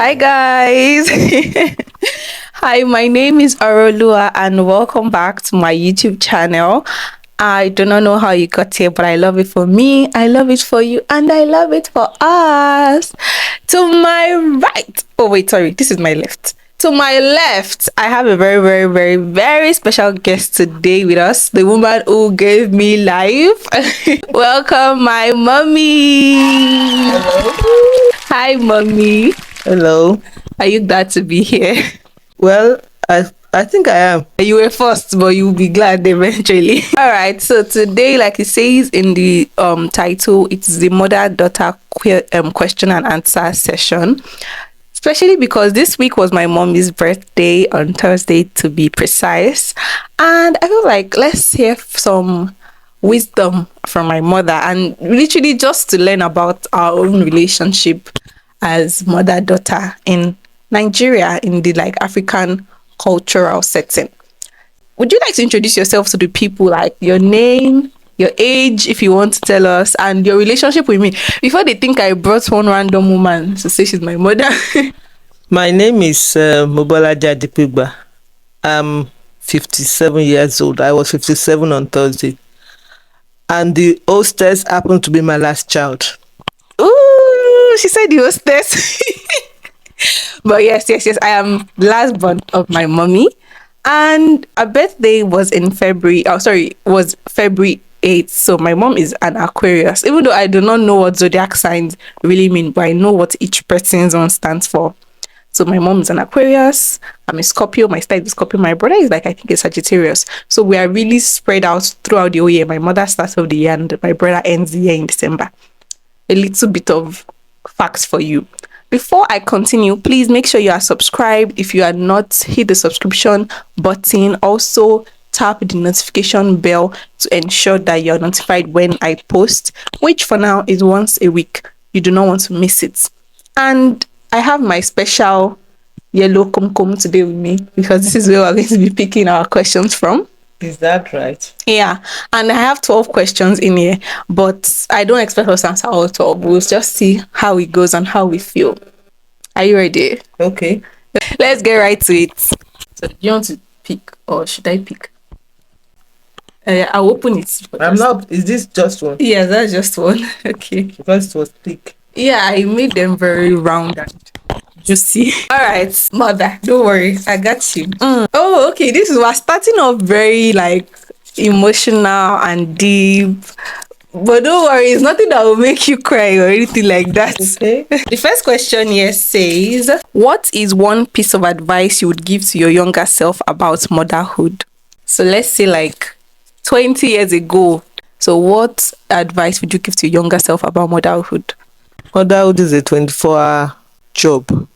Hi guys. Hi, my name is Oreoluwa and welcome back to my YouTube channel. I do not know how you got here, but I love it for me, I love it for you, and I love it for us. To my right, oh wait, sorry, this is my left. To my left, I have a very, very, very, very special guest today with us, the woman who gave me life. Welcome, my mommy. Hello. Hi, mommy. Hello. Are you glad to be here? Well, I think I am. You were first, but you'll be glad eventually. All right. So today, like it says in the title, it's the mother-daughter question and answer session. Especially because this week was my mommy's birthday on Thursday, to be precise, and I feel like let's hear some wisdom from my mother, and literally just to learn about our own relationship as mother-daughter in Nigeria, in the like African cultural setting. Would you like to introduce yourself to the people, like your name, your age, if you want to tell us, and your relationship with me, before they think I brought one random woman to say she's my mother? My name is Mobolaji Adipigba. I'm 57 years old. I was 57 on Thursday. And the hostess happened to be my last child. Ooh, she said the hostess. But yes, I am the last born of my mommy, and her birthday was in February. Oh, sorry, was February 8th. So my mom is an Aquarius. Even though I do not know what zodiac signs really mean, but I know what each person's one stands for. So my mom is an Aquarius. I'm a Scorpio. My star is Scorpio. My brother is like, I think, a Sagittarius. So we are really spread out throughout the whole year. My mother starts off the year and my brother ends the year in December. A little bit of facts for you. Before I continue, please make sure you are subscribed. If you are not, hit the subscription button. Also, tap the notification bell to ensure that you're notified when I post, which for now is once a week. You do not want to miss it. And I have my special yellow kumkum today with me because this is where we're going to be picking our questions from. Is that right? Yeah, and I have 12 questions in here, but I don't expect us to answer all 12. We'll just see how it goes and how we feel. Are you ready? Okay. Let's get right to it. So, do you want to pick or should I pick? I'll open it. I'm not. Is this just one? Yeah, that's just one. Okay. The first was thick. Yeah, I made them very round and juicy. All right, mother, don't worry, I got you. Oh, okay. This is we're starting off very like emotional and deep, but don't worry, it's nothing that will make you cry or anything like that. Okay. The first question here says, "What is one piece of advice you would give to your younger self about motherhood?" So let's say like 20 years ago. So what advice would you give to your younger self about motherhood? Motherhood is a 24-hour job.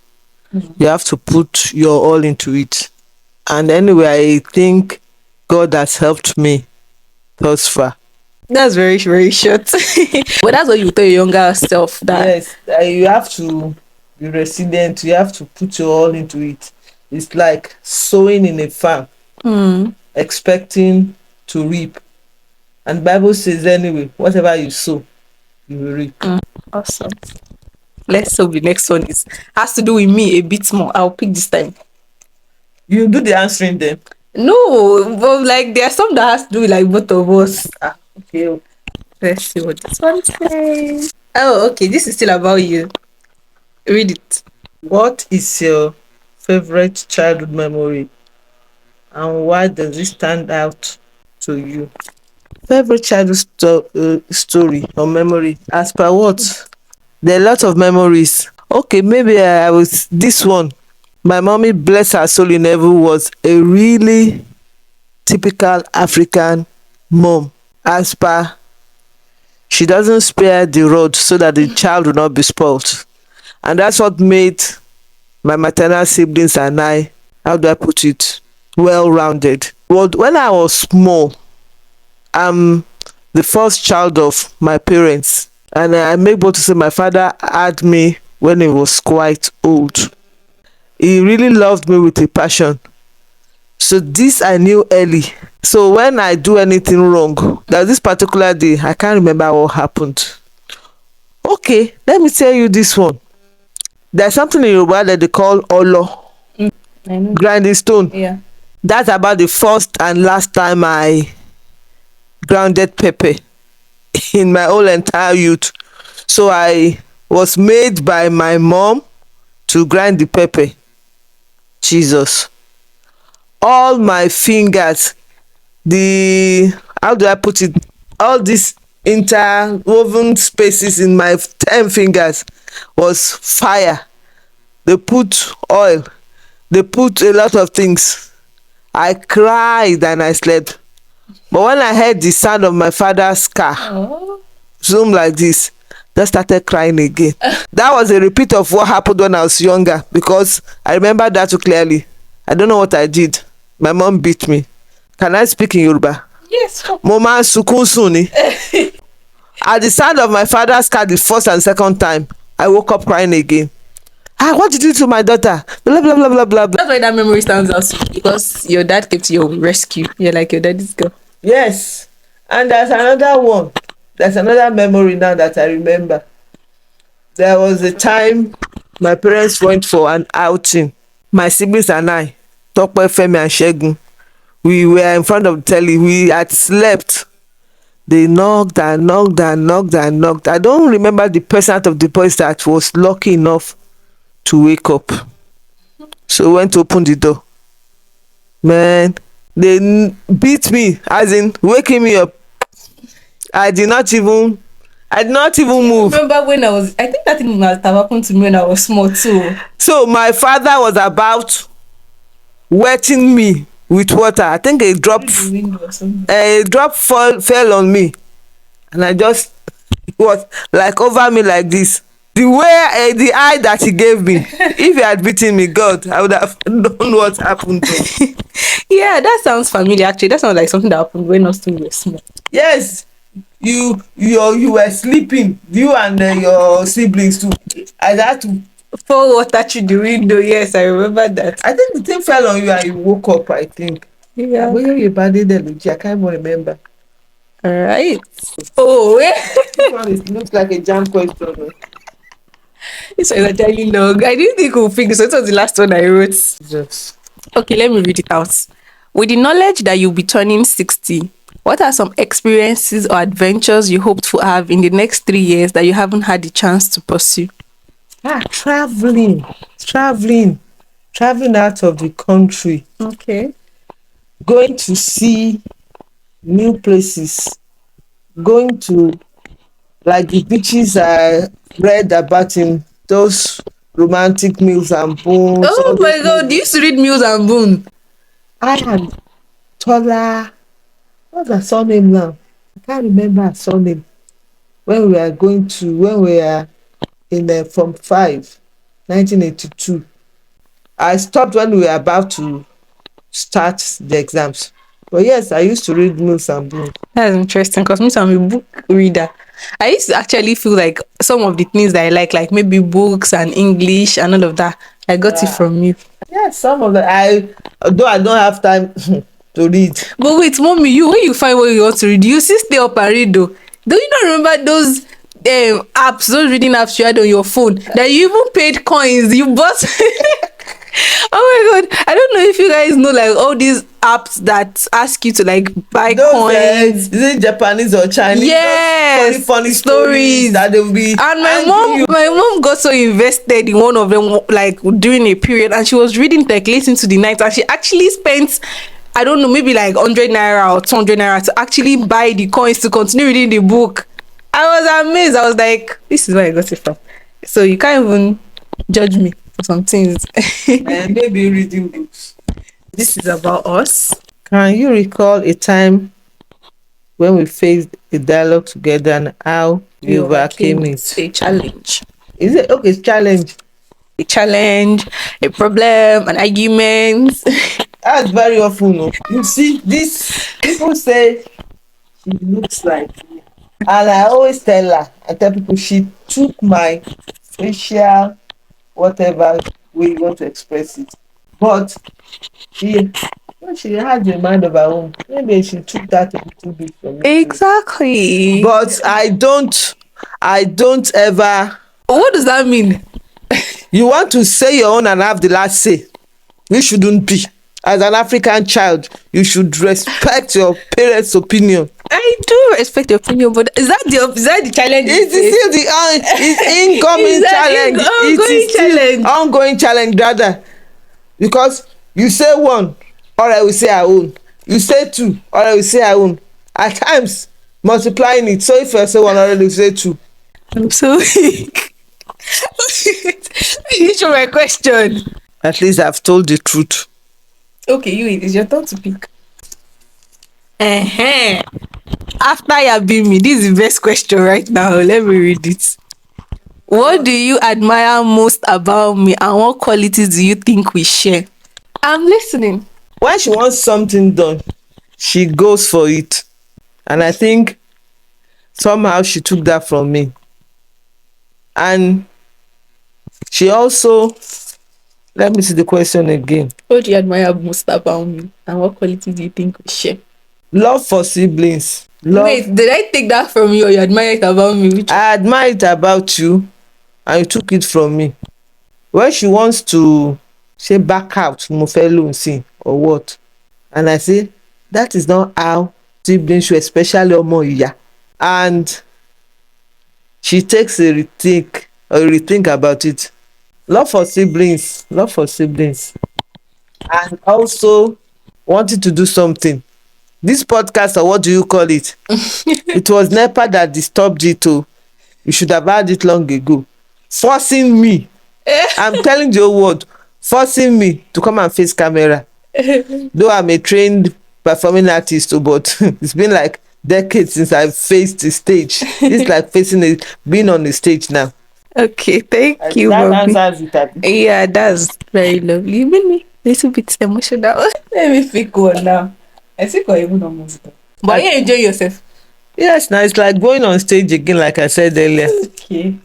You have to put your all into it. And anyway, I think God has helped me thus far. That's very, very short. But that's what you tell your younger self that. Yes, you have to be resilient. You have to put your all into it. It's like sowing in a farm, expecting to reap. And Bible says anyway, whatever you sow, you will reap. Awesome. Let's hope the next one is has to do with me a bit more. I'll pick this time. You do the answering then. No, but like there are some that has to do with like both of us. Okay. Let's see what this one says. Oh, okay. This is still about you. Read it. What is your favorite childhood memory and why does it stand out to you? Favorite childhood story or memory? As per what? There are lots of memories. Okay, maybe I was this one. My mommy, bless her soul in heaven, was a really typical African mom. As per, she doesn't spare the rod so that the child will not be spoiled. And that's what made my maternal siblings and I, how do I put it, well-rounded. Well, when I was small, I'm the first child of my parents. And I'm able to say my father had me when he was quite old. He really loved me with a passion. So this I knew early. So when I do anything wrong, there's this particular day, I can't remember what happened. Okay, let me tell you this one. There's something in Yoruba that they call olo, I know. grinding stone. Yeah. That's about the first and last time I grounded pepper in my whole entire youth. So I was made by my mom to grind the pepper. Jesus. All my fingers, the, how do I put it? All these interwoven spaces in my 10 fingers was fire. They put oil, they put a lot of things. I cried and I slept. But when I heard the sound of my father's car Oh. zoom like this, just started crying again. That was a repeat of what happened when I was younger, because I remember that too clearly. I don't know what I did. My mom beat me. Can I speak in Yoruba? Yes. Sure. Mo máa ń sunkún sùn ni. At the sound of my father's car the first and second time, I woke up crying again. Ah, what did you do to my daughter? Blah blah blah blah blah blah. That's why that memory stands out to you, because your dad came to your rescue. You're like your daddy's girl. Yes, and there's another one. There's another memory now that I remember. There was a time my parents went for an outing. My siblings and I, Tope, Femi and Segun, we were in front of the telly. We had slept. They knocked and knocked and knocked and knocked. I don't remember the person out of the boys that was lucky enough to wake up. So we went to open the door. Man, they beat me, as in waking me up. I did not even move. Remember when I think that thing must have happened to me when I was small too. So my father was about wetting me with water. I think a drop The window or something. fell on me, and I just, it was like over me like this. The way the eye that he gave me, if he had beaten me, God, I would have known what happened to me. Yeah, that sounds familiar. Actually, that sounds like something that happened when us two were small. Yes, you were sleeping, you and your siblings too. I had to, Pour water through the window. Yes, I remember that. I think the thing fell on you and you woke up, I think. Yeah. Where you abandoned the Luigi, I can't even remember. All right. Oh, This one looks like a jam question. this was actually long. I didn't think we'll finish. So it was the last one I wrote. Yes. Okay, let me read it out. With the knowledge that you'll be turning 60, what are some experiences or adventures you hope to have in the next 3 years that you haven't had the chance to pursue? Traveling out of the country, Okay. going to see new places, going to, like, the beaches I read about in those romantic Mills and Bones. Oh my God, you used to read Mills and Boone. I and Tola, what's her surname now? I can't remember her surname. When we are in Form 5, 1982. I stopped when we were about to start the exams. But yes, I used to read Mills and Boone. That's interesting, because me, I'm a book reader. I used to actually feel like some of the things that I like maybe books and English and all of that, I got it from you. Yes, some of the, although I don't have time to read. But wait, mommy, when you find what you want to read, you still stay up and read though. Do you not remember those apps, those reading apps you had on your phone that you even paid coins? You bought. Oh my God, I don't know if you guys know like all these apps that ask you to like buy Those coins. is it Japanese or Chinese? Yes, Those funny stories that they will be. And my angry you. mom got so invested in one of them like during a period, and she was reading like late into the night, and she actually spent, I don't know, maybe like 100 naira or 200 naira to actually buy the coins to continue reading the book. I was amazed. I was like, this is where I got it from. So you can't even judge me for some things. And maybe reading books. This is about us. Can you recall a time when we faced a dialogue together and how we overcame it? A challenge. Is it okay? It's challenge. A challenge, a problem, an argument. That's very often. No? You see, this people say she looks like me, and I always tell people she took my facial whatever way you want to express it, but she has a mind of her own. Maybe she took that a little bit from me. Exactly. But I don't ever. What does that mean? You want to say your own and have the last say. You shouldn't be. As an African child, you should respect your parents' opinion. I do respect your opinion, but is that the challenge? It is still the it's incoming Is that challenge. It ongoing is still challenge? ongoing challenge, rather. Because you say one, or I will say I own. You say two, or I will say I own. At times, multiplying it. So if I say one, already say two. I'm so weak. You show my question. At least I've told the truth. Okay, it's your turn to pick. After you have been me, this is the best question right now. Let me read it. What do you admire most about me, and what qualities do you think we share? I'm listening. When she wants something done, she goes for it. And I think somehow she took that from me. And she also, let me see the question again. What do you admire most about me, and what qualities do you think we share? Love for siblings. Wait, did I take that from you, or you admire it about me? I admire it about you, and you took it from me. When she wants to say back out, mo fẹ́ lóhùn sí or what, and I say that is not how siblings should, especially ọmọ ìyá. And she takes a rethink about it. Love for siblings, and also wanting to do something. This podcast, or what do you call it? It was NEPA that disturbed it. You should have had it long ago. Forcing me, I'm telling the whole world, forcing me to come and face camera. Though I'm a trained performing artist, but it's been like decades since I've faced the stage. It's like being on the stage now. Okay, thank you, That Bobby. answers it, Abi. Yeah, that's very lovely. You made me a little bit emotional. Let me pick one now. I think we're even almost done. But you enjoy yourself. Yes, now it's like going on stage again, like I said earlier. Okay.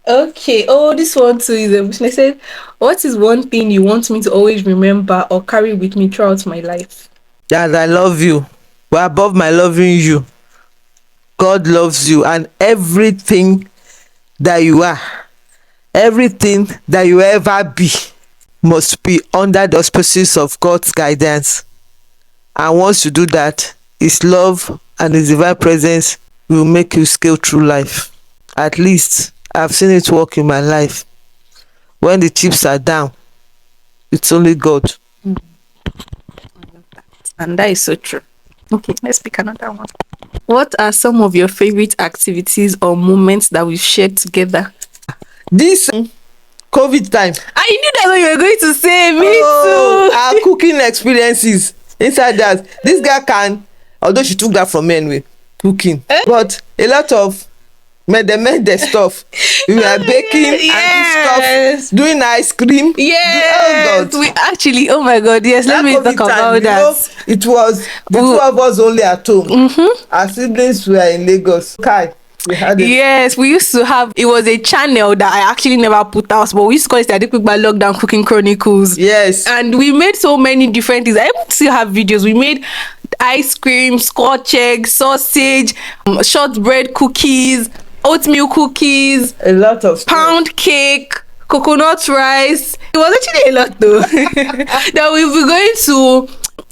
Okay. Oh, this one too is emotional. I said, what is one thing you want me to always remember or carry with me throughout my life? That I love you. But above my loving you, God loves you, and everything that you are, everything that you ever be, must be under the auspices of God's guidance. And once you do that, His love and His divine presence will make you scale through life. At least I've seen it work in my life. When the chips are down, it's only God. And that is so true. Okay, let's pick another one. What are some of your favorite activities or moments that we've shared together? This COVID time. I knew that's what you were going to say. Me too. Our cooking experiences inside that. This girl can, although she took that from me anyway, cooking. But a lot of mede stuff. We were baking and stuff, doing ice cream. Yes, Oh God. we actually. Oh my God. Yes, let me talk about that. It was the two of us only at home. Our siblings were in Lagos. Kai. Yes, we used to have. It was a channel that I actually never put out, but we used to call it the Quick by Lockdown Cooking Chronicles. Yes, and we made so many different things. I still have videos. We made ice cream, scotch egg, sausage, shortbread cookies, oatmeal cookies, a lot of pound cake, coconut rice. It was actually a lot though. That we'll be going to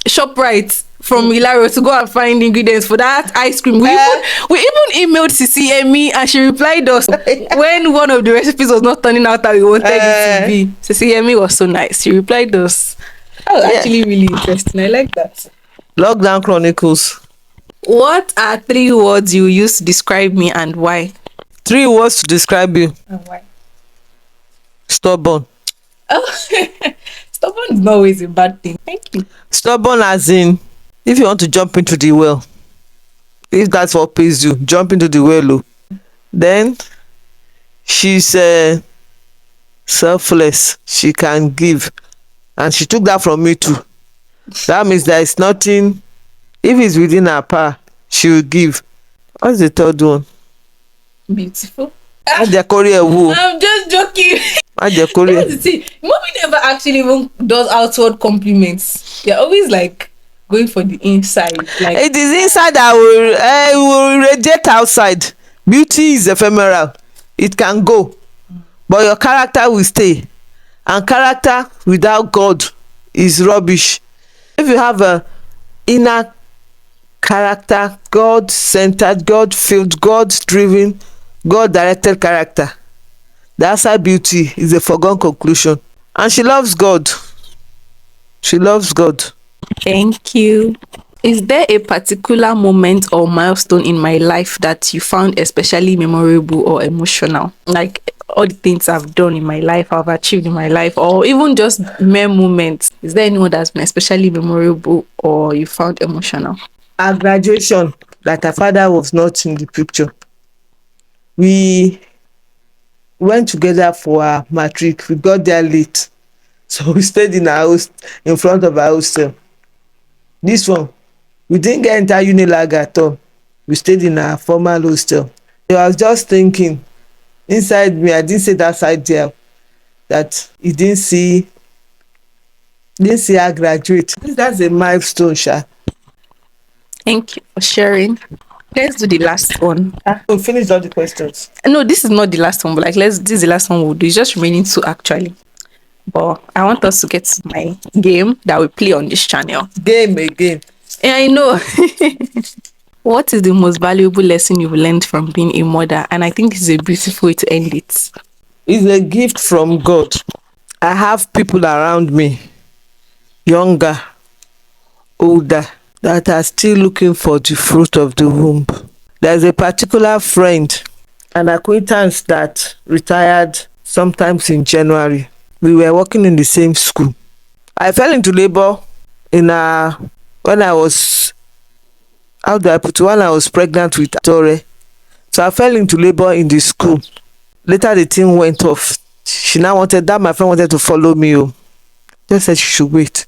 ShopRite from Ilaro to go and find ingredients for that ice cream. We even emailed Sisi Emi, and she replied us when one of the recipes was not turning out how we wanted it to be. Sisi Emi was so nice. She replied us. That was actually really interesting. I like that. Lockdown Chronicles. What are 3 words you use to describe me, and why? 3 words to describe you. And why? Stubborn. Oh, stubborn is not always a bad thing. Thank you. Stubborn as in, if you want to jump into the well, if that's what pays you, jump into the well. Then she's selfless. She can give, and she took that from me too. That means there is nothing. If it's within her power, she will give. What's the third one? Beautiful. I'm just joking. That's the thing. Mommy never actually even does outward compliments. They're always like going for the inside. Like, it is inside that will radiate outside. Beauty is ephemeral. It can go, but your character will stay, and character without God is rubbish. If you have a inner character, God centered, God filled, God driven, God directed character, the outside beauty is a foregone conclusion. And she loves God. She loves God. Thank you. Is there a particular moment or milestone in my life that you found especially memorable or emotional? Like all the things I've done in my life, I've achieved in my life, or even just mere moments. Is there anyone that's been especially memorable or you found emotional? Our graduation, that her father was not in the picture. We went together for our matric. We got there late. So we stayed in our house, in front of our hostel. This one, we didn't get enter Unilag at all. We stayed in our formal hostel. So I was just thinking, inside me, I didn't say that side there, that he didn't see her graduate. That's a milestone, sha. Thank you for sharing. Let's do the last one. We finished all the questions. No, this is not the last one, but like this is the last one we'll do. It's just remaining two actually. But I want us to get to my game that we play on this channel. Game again. Yeah, I know. What is the most valuable lesson you've learned from being a mother? And I think it's a beautiful way to end it. It's a gift from God. I have people around me, younger, older, that are still looking for the fruit of the womb. There's a particular friend, an acquaintance that retired sometimes in January. We were working in the same school. I fell into labor when I was, how do I put it, when I was pregnant with Tore. So I fell into labor in the school. Later the thing went off. She now wanted that my friend wanted to follow me. Just said she should wait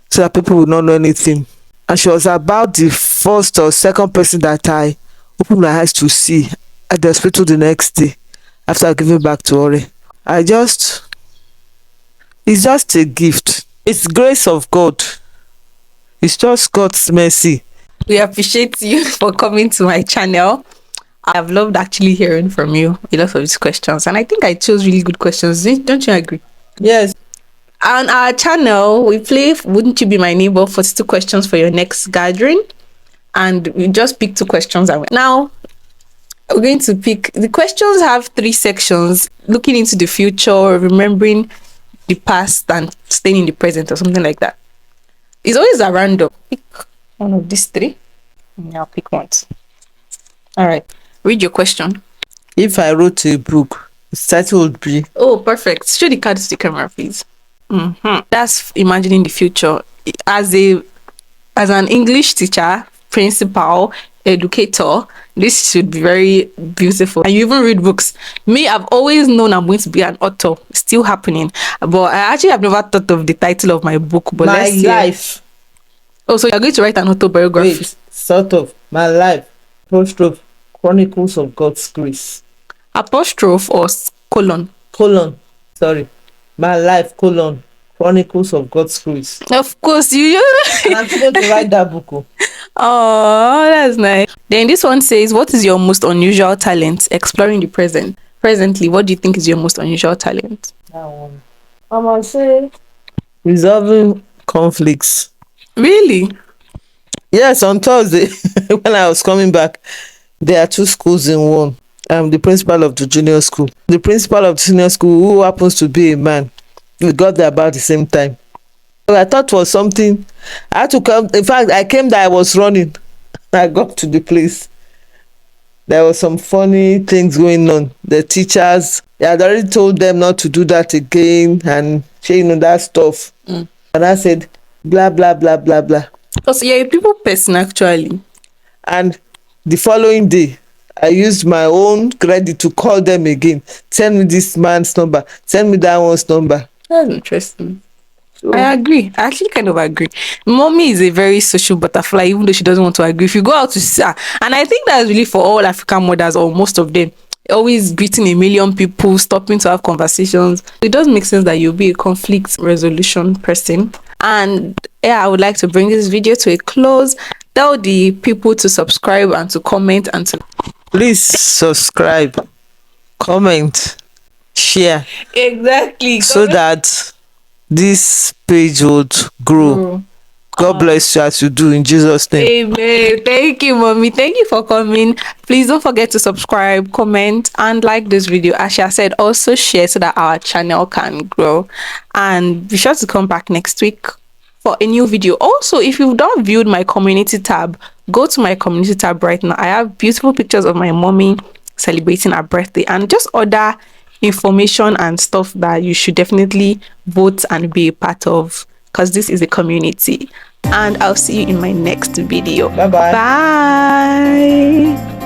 so that people would not know anything. And she was about the first or second person that I opened my eyes to see at the hospital the next day after giving back to Ore. It's just a gift. It's grace of God. It's just God's mercy. We appreciate you for coming to my channel. I've loved actually hearing from you a lot of these questions. And I think I chose really good questions. Don't you agree? Yes. On our channel, we play Wouldn't You Be My Neighbor 42 questions for your next gathering. And we just pick two questions. Now, we're going to pick, the questions have three sections: looking into the future, remembering the past, and staying in the present, or something like that. It's always a random. Pick one of these three. Now pick one. All right. Read your question. If I wrote a book, its title would be... Oh, perfect. Show the cards to the camera, please. That's imagining the future. As an English teacher, principal, educator, this should be very beautiful. And you even read books. Me, I've always known I'm going to be an author. It's still happening. But I actually have never thought of the title of my book. But My let's see. life. Oh, so you're going to write an autobiography? Wait, sort of. My life. Apostrophe. Chronicles of God's Grace. Apostrophe or colon? Colon. Sorry. My life, colon. Chronicles of God's Grace. Of course, you. And I'm still going to write that book. Oh, that's nice. Then this one says, what is your most unusual talent? Exploring the present. Presently, what do you think is your most unusual talent? That one. I'm going to say resolving conflicts. Really? Yes, on Thursday, when I was coming back, there are two schools in one. I'm the principal of the junior school. The principal of the senior school, who happens to be a man, we got there about the same time. I thought was something. I had to come. In fact, I came there, I was running. I got to the place. There was some funny things going on. The teachers, they had already told them not to do that again and that stuff. And I said, blah, blah, blah, blah, blah. Because you're a people person, actually. And the following day, I used my own credit to call them again. Send me this man's number. Send me that one's number. That's interesting. I agree. I actually kind of agree. Mommy is a very social butterfly, even though she doesn't want to agree. If you go out to see her, and I think that's really for all African mothers or most of them, always greeting a million people, stopping to have conversations. It does make sense that you'll be a conflict resolution person. And yeah, I would like to bring this video to a close. Tell the people to subscribe and to comment and to... Please subscribe, comment, share, Exactly. so that this page would grow. Bro. God bless you as you do in Jesus' name. Amen. Thank you, mommy. Thank you for coming. Please don't forget to subscribe, comment, and like this video. As Asha said, also share so that our channel can grow. And be sure to come back next week for a new video. Also, if you've not viewed my community tab, go to my community tab right now. I have beautiful pictures of my mommy celebrating her birthday and just other information and stuff that you should definitely vote and be a part of, because this is a community. And I'll see you in my next video. Bye bye. Bye.